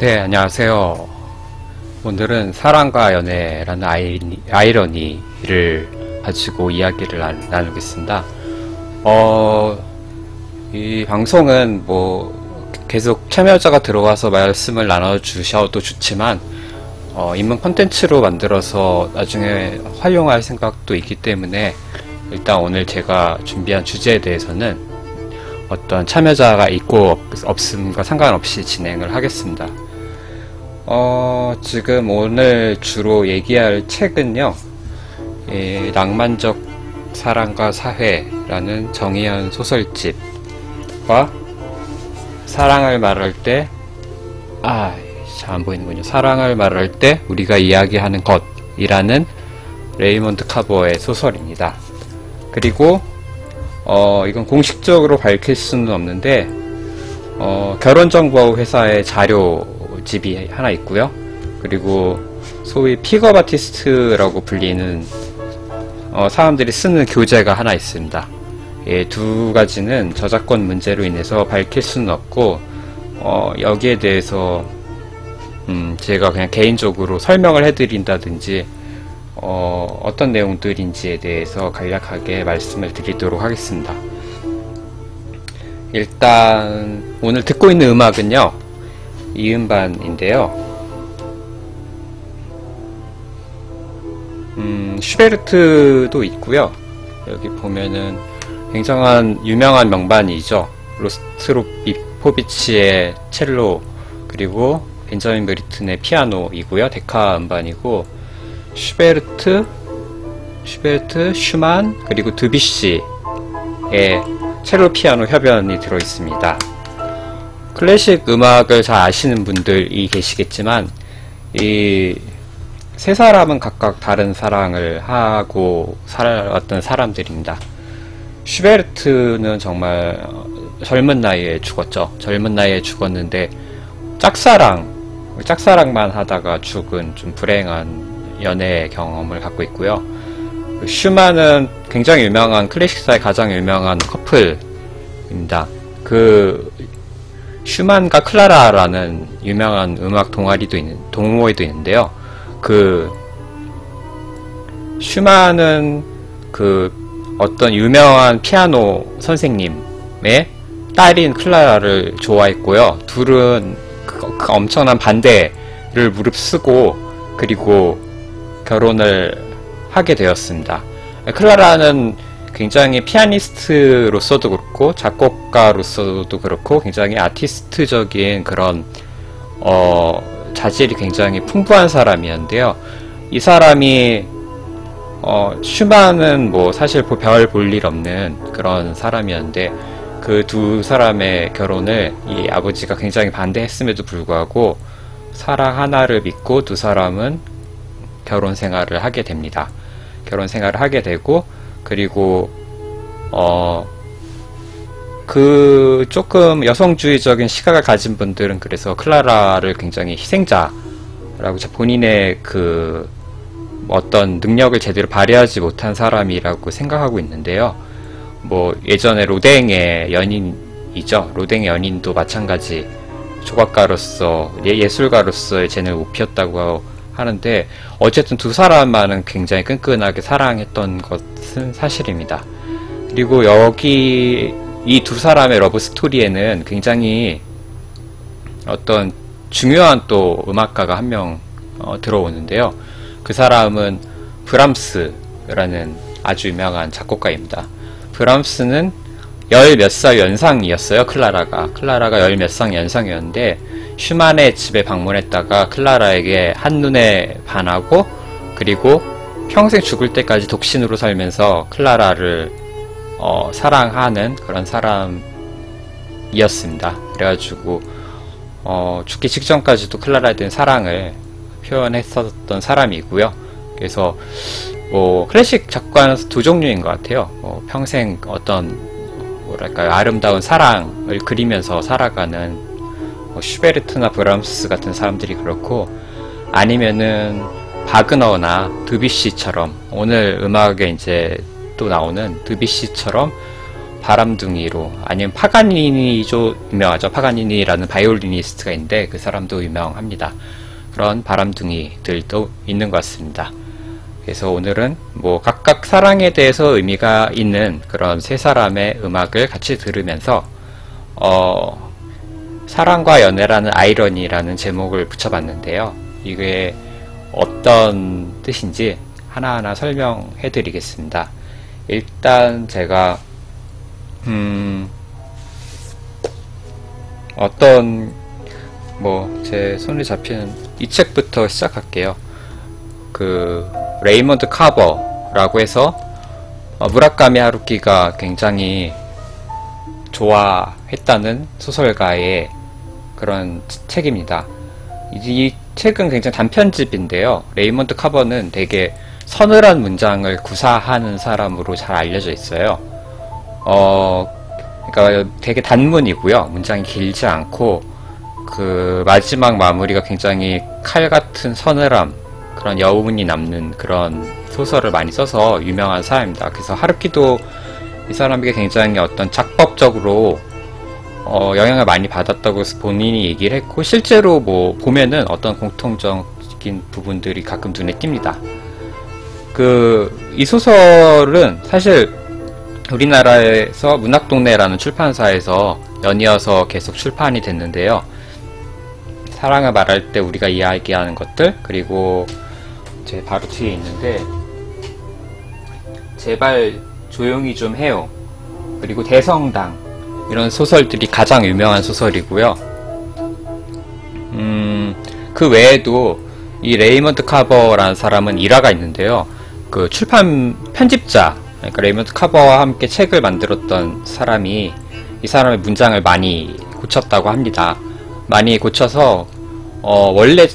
네, 안녕하세요. 오늘은 사랑과 연애라는 아이러니를 가지고 이야기를 나누겠습니다. 이 방송은 계속 참여자가 들어와서 말씀을 나눠주셔도 좋지만, 입문 콘텐츠로 만들어서 나중에 활용할 생각도 있기 때문에, 일단 오늘 제가 준비한 주제에 대해서는 어떤 참여자가 있고 없음과 상관없이 진행을 하겠습니다. 지금 오늘 주로 얘기할 책은요, 낭만적 사랑과 사회라는 정의연 소설집과 사랑을 말할 때, 잘 안 보이는군요. 사랑을 말할 때 우리가 이야기하는 것이라는 레이몬드 카버의 소설입니다. 그리고 이건 공식적으로 밝힐 수는 없는데, 결혼정보 회사의 자료집이 하나 있고요. 그리고 소위 픽업 아티스트라고 불리는 사람들이 쓰는 교재가 하나 있습니다. 두 가지는 저작권 문제로 인해서 밝힐 수는 없고, 여기에 대해서 제가 그냥 개인적으로 설명을 해드린다든지 어떤 내용들인지에 대해서 간략하게 말씀을 드리도록 하겠습니다. 일단 오늘 듣고 있는 음악은요, 이음반인데요. 슈베르트도 있고요. 여기 보면은 굉장한 유명한 명반이죠. 로스트로포비치의 첼로, 그리고 벤자민 브리튼의 피아노이고요. 데카 음반이고, 슈베르트, 슈만, 그리고 드뷔시의 첼로 피아노 협연이 들어있습니다. 클래식 음악을 잘 아시는 분들이 계시겠지만, 이 세 사람은 각각 다른 사랑을 하고 살아왔던 사람들입니다. 슈베르트는 정말 젊은 나이에 죽었죠. 젊은 나이에 죽었는데 짝사랑만 하다가 죽은 좀 불행한 연애 경험을 갖고 있고요. 슈만은 굉장히 유명한, 클래식사의 가장 유명한 커플입니다. 슈만과 클라라라는 유명한 음악 동호회도 있는데요. 슈만은 어떤 유명한 피아노 선생님의 딸인 클라라를 좋아했고요. 둘은 엄청난 반대를 무릅쓰고, 그리고 결혼을 하게 되었습니다. 클라라는 굉장히 피아니스트로서도 그렇고 작곡가로서도 그렇고 굉장히 아티스트적인 그런 자질이 굉장히 풍부한 사람이었는데요. 이 사람이 슈만은 사실 별 볼 일 없는 그런 사람이었는데, 그 두 사람의 결혼을 이 아버지가 굉장히 반대했음에도 불구하고 사랑 하나를 믿고 두 사람은 결혼 생활을 하게 됩니다. 결혼 생활을 하게 되고, 그리고 조금 여성주의적인 시각을 가진 분들은 그래서 클라라를 굉장히 희생자라고, 본인의 어떤 능력을 제대로 발휘하지 못한 사람이라고 생각하고 있는데요. 예전에 로댕의 연인이죠. 로댕의 연인도 마찬가지 조각가로서, 예술가로서의 재능을 못 피웠다고 하는데, 어쨌든 두 사람만은 굉장히 끈끈하게 사랑했던 것은 사실입니다. 그리고 여기 이 두 사람의 러브 스토리에는 굉장히 어떤 중요한 또 음악가가 한 명 들어오는데요. 그 사람은 브람스라는 아주 유명한 작곡가입니다. 브람스는 열 몇 살 연상이었어요. 클라라가 열 몇 살 연상이었는데, 슈만의 집에 방문했다가 클라라에게 한눈에 반하고, 그리고 평생 죽을 때까지 독신으로 살면서 클라라를 사랑하는 그런 사람이었습니다. 그래가지고 죽기 직전까지도 클라라에 대한 사랑을 표현했었던 사람이고요. 그래서 클래식 작곡가는 두 종류인 것 같아요. 평생 어떤 아름다운 사랑을 그리면서 살아가는 슈베르트나 브람스 같은 사람들이 그렇고, 아니면은 바그너나 드뷔시처럼, 오늘 음악에 이제 또 나오는 드뷔시처럼 바람둥이로, 아니면 파가니니도 유명하죠. 파가니니라는 바이올리니스트가 있는데 그 사람도 유명합니다. 그런 바람둥이들도 있는 것 같습니다. 그래서 오늘은 뭐 각각 사랑에 대해서 의미가 있는 그런 세 사람의 음악을 같이 들으면서 사랑과 연애라는 아이러니라는 제목을 붙여봤는데요. 이게 어떤 뜻인지 하나하나 설명해 드리겠습니다. 일단 제가 제 손에 잡히는 이 책부터 시작할게요. 그 레이먼드 카버라고 해서 무라카미 하루키가 굉장히 좋아했다는 소설가의 그런 책입니다. 이 책은 굉장히 단편집인데요. 레이먼드 카버는 되게 서늘한 문장을 구사하는 사람으로 잘 알려져 있어요. 그러니까 되게 단문이고요. 문장이 길지 않고 그 마지막 마무리가 굉장히 칼 같은 서늘함, 그런 여운이 남는 그런 소설을 많이 써서 유명한 사람입니다. 그래서 하루키도 이 사람에게 굉장히 어떤 작법적으로 영향을 많이 받았다고 해서 본인이 얘기를 했고, 실제로 뭐 보면은 어떤 공통적인 부분들이 가끔 눈에 띕니다. 이 소설은 사실 우리나라에서 문학동네라는 출판사에서 연이어서 계속 출판이 됐는데요. 사랑을 말할 때 우리가 이야기하는 것들, 그리고 제 바로 뒤에 있는데 제발 조용히 좀 해요, 그리고 대성당, 이런 소설들이 가장 유명한 소설이고요. 그 외에도 이 레이먼드 카버라는 사람은 일화가 있는데요. 그 출판 편집자, 그러니까 레이먼드 카버와 함께 책을 만들었던 사람이 이 사람의 문장을 많이 고쳤다고 합니다. 많이 고쳐서 원래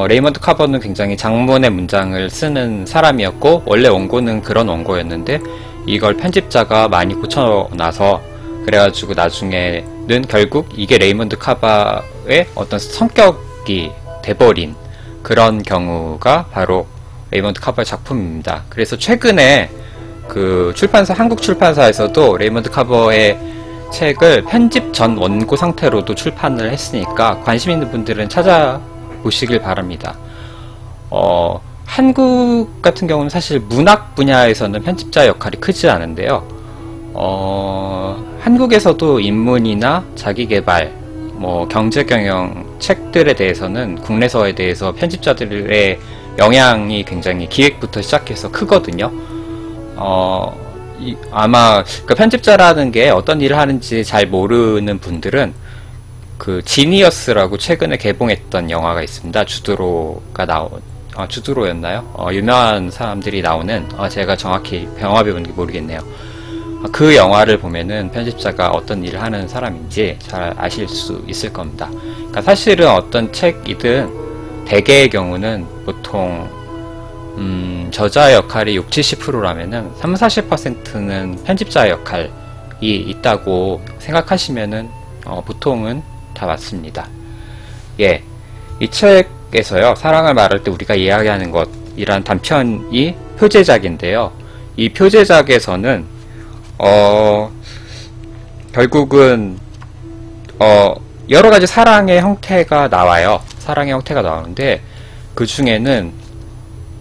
레이먼드 카버는 굉장히 장문의 문장을 쓰는 사람이었고, 원래 원고는 그런 원고였는데 이걸 편집자가 많이 고쳐놔서, 그래가지고 나중에는 결국 이게 레이먼드 카버의 어떤 성격이 돼버린 그런 경우가 바로 레이먼드 카버의 작품입니다. 그래서 최근에 그 출판사, 한국 출판사에서도 레이먼드 카버의 책을 편집 전 원고 상태로도 출판을 했으니까 관심 있는 분들은 찾아보시길 바랍니다. 한국 같은 경우는 사실 문학 분야에서는 편집자의 역할이 크지 않은데요. 한국에서도 인문이나 자기계발, 뭐 경제경영 책들에 대해서는 국내서에 대해서 편집자들의 영향이 굉장히 기획부터 시작해서 크거든요. 아마 그 편집자라는 게 어떤 일을 하는지 잘 모르는 분들은 그 지니어스라고 최근에 개봉했던 영화가 있습니다. 주드로가 주드로였나요? 유명한 사람들이 나오는, 제가 정확히 영화 배우는 게 모르겠네요. 그 영화를 보면은 편집자가 어떤 일을 하는 사람인지 잘 아실 수 있을 겁니다. 그러니까 사실은 어떤 책이든 대개의 경우는 보통 저자의 역할이 60-70%라면은 30-40%는 편집자의 역할이 있다고 생각하시면은 보통은 다 맞습니다. 예, 이 책에서요, 사랑을 말할 때 우리가 이야기하는 것이란 단편이 표제작인데요. 이 표제작에서는 결국은 여러가지 사랑의 형태가 나와요. 사랑의 형태가 나오는데 그 중에는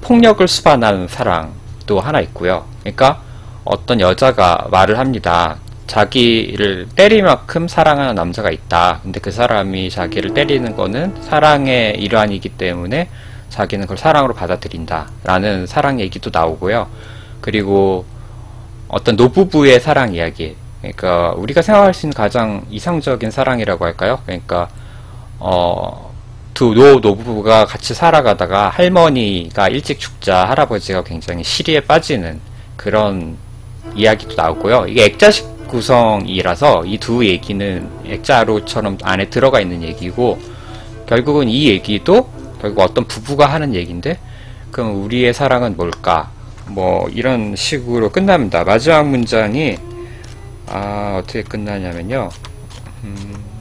폭력을 수반하는 사랑도 하나 있고요. 그러니까 어떤 여자가 말을 합니다. 자기를 때릴 만큼 사랑하는 남자가 있다. 근데 그 사람이 자기를 때리는 거는 사랑의 일환이기 때문에 자기는 그걸 사랑으로 받아들인다 라는 사랑 얘기도 나오고요. 그리고 어떤 노부부의 사랑 이야기, 그러니까 우리가 생각할 수 있는 가장 이상적인 사랑이라고 할까요? 그러니까 두 노부부가 같이 살아가다가 할머니가 일찍 죽자 할아버지가 굉장히 시리에 빠지는 그런 이야기도 나오고요. 이게 액자식 구성이라서 이 두 얘기는 액자로처럼 안에 들어가 있는 얘기고, 결국은 이 얘기도 결국 어떤 부부가 하는 얘기인데, 그럼 우리의 사랑은 뭘까? 뭐 이런 식으로 끝납니다. 마지막 문장이 어떻게 끝나냐면요,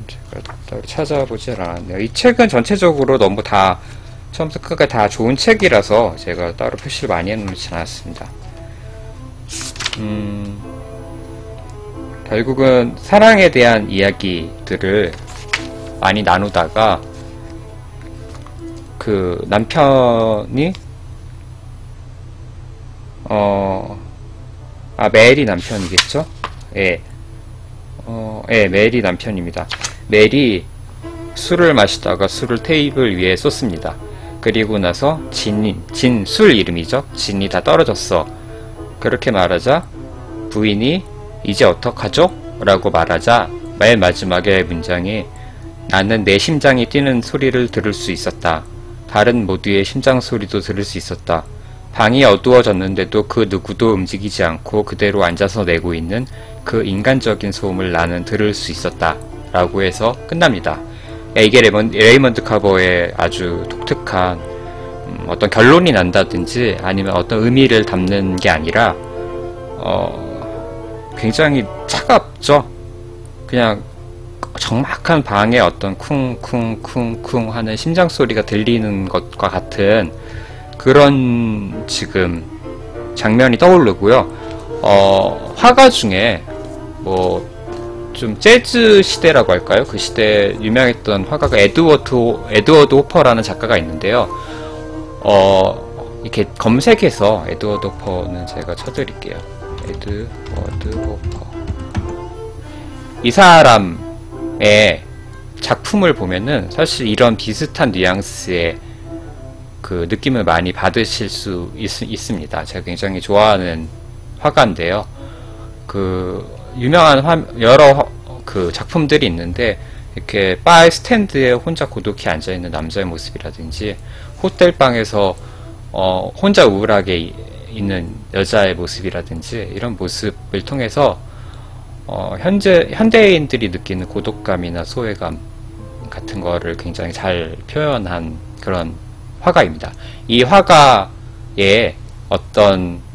제가 따로 찾아보질 않았네요. 이 책은 전체적으로 너무 다 처음부터 끝까지 다 좋은 책이라서 제가 따로 표시를 많이 해놓지 않았습니다. 결국은 사랑에 대한 이야기들을 많이 나누다가 그 남편이 멜이 남편이겠죠? 예. 예, 멜이 남편입니다. 멜이 술을 마시다가 술을 테이블 위에 쏟습니다. 그리고 나서 술 이름이죠. 진이 다 떨어졌어. 그렇게 말하자 부인이 이제 어떡하죠? 라고 말하자 맨 마지막에 문장이 나는 내 심장이 뛰는 소리를 들을 수 있었다. 다른 모두의 심장 소리도 들을 수 있었다. 방이 어두워졌는데도 그 누구도 움직이지 않고 그대로 앉아서 내고 있는 그 인간적인 소음을 나는 들을 수 있었다. 라고 해서 끝납니다. 이게 레이먼드 카버의 아주 독특한 어떤 결론이 난다든지 아니면 어떤 의미를 담는 게 아니라 굉장히 차갑죠. 그냥 정막한 방에 어떤 쿵쿵쿵쿵 하는 심장 소리가 들리는 것과 같은 그런 지금 장면이 떠오르고요. 화가 중에 뭐 좀 재즈 시대라고 할까요? 그 시대에 유명했던 화가가 에드워드 호퍼라는 작가가 있는데요. 이렇게 검색해서 에드워드 호퍼는 제가 쳐드릴게요. 에드워드 호퍼. 이 사람의 작품을 보면은 사실 이런 비슷한 뉘앙스의 그 느낌을 많이 받으실 수 있습니다. 제가 굉장히 좋아하는 화가인데요. 그 유명한 여러 그 작품들이 있는데 이렇게 바의 스탠드에 혼자 고독히 앉아있는 남자의 모습이라든지 호텔방에서 혼자 우울하게 있는 여자의 모습이라든지 이런 모습을 통해서 현대인들이 느끼는 고독감이나 소외감 같은 거를 굉장히 잘 표현한 그런 화가입니다. 이 화가의 어떤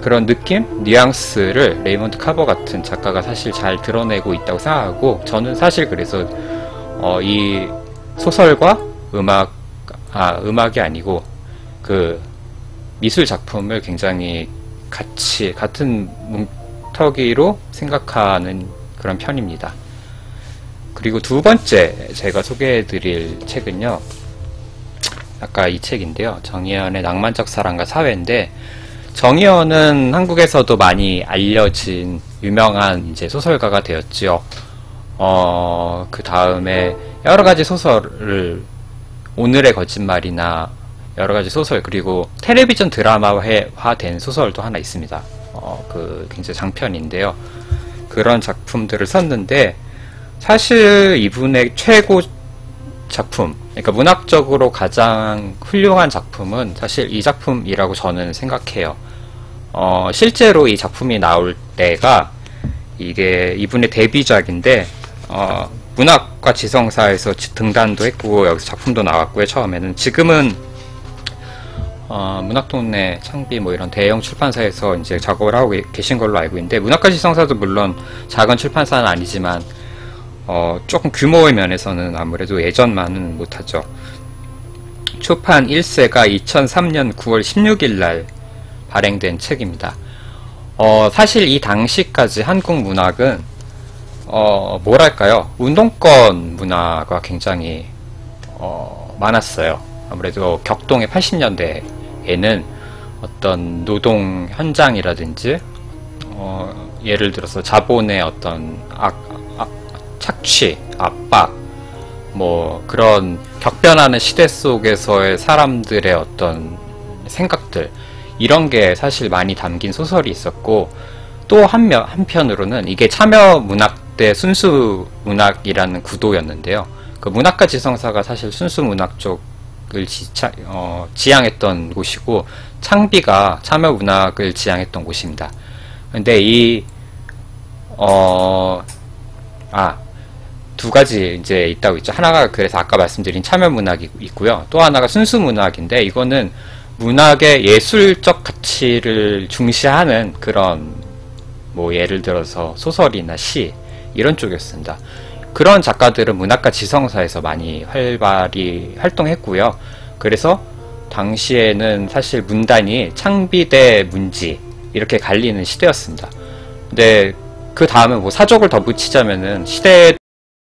그런 느낌? 뉘앙스를 레이먼드 카버 같은 작가가 사실 잘 드러내고 있다고 생각하고 저는 사실 그래서 이 소설과 음악이 아니고 그 미술 작품을 굉장히 같은 뭉터기로 생각하는 그런 편입니다. 그리고 두 번째 제가 소개해드릴 책은요. 아까 이 책인데요. 정의연의 낭만적 사랑과 사회인데 정의연은 한국에서도 많이 알려진 유명한 이제 소설가가 되었지요. 그 다음에 여러 가지 소설을 오늘의 거짓말이나 여러 가지 소설 그리고 텔레비전 드라마화된 소설도 하나 있습니다. 그 굉장히 장편인데요. 그런 작품들을 썼는데 사실 이분의 최고 작품, 그러니까 문학적으로 가장 훌륭한 작품은 사실 이 작품이라고 저는 생각해요. 실제로 이 작품이 나올 때가 이게 이분의 데뷔작인데 문학과 지성사에서 등단도 했고 여기서 작품도 나왔고요. 처음에는 지금은 문학동네 창비 뭐 이런 대형 출판사에서 이제 작업을 하고 계신 걸로 알고 있는데 문학과 지성사도 물론 작은 출판사는 아니지만 조금 규모의 면에서는 아무래도 예전만은 못하죠. 초판 1세가 2003년 9월 16일 날 발행된 책입니다. 사실 이 당시까지 한국 문학은 뭐랄까요, 운동권 문화가 굉장히 많았어요. 아무래도 격동의 80년대에는 어떤 노동 현장이라든지 예를 들어서 자본의 어떤 착취, 압박, 뭐 그런 격변하는 시대 속에서의 사람들의 어떤 생각들 이런 게 사실 많이 담긴 소설이 있었고 또 한편으로는 이게 참여문학 대 순수문학이라는 구도였는데요. 그 문학과 지성사가 사실 순수문학 쪽을 지향했던 곳이고 창비가 참여문학을 지향했던 곳입니다. 근데 두 가지 이제 있다고 있죠. 하나가 그래서 아까 말씀드린 참여문학이 있고요. 또 하나가 순수문학인데 이거는 문학의 예술적 가치를 중시하는 그런 뭐 예를 들어서 소설이나 시 이런 쪽이었습니다. 그런 작가들은 문학과 지성사에서 많이 활발히 활동했고요. 그래서 당시에는 사실 문단이 창비 대 문지 이렇게 갈리는 시대였습니다. 근데 그 다음에 뭐 사족을 덧붙이자면은 시대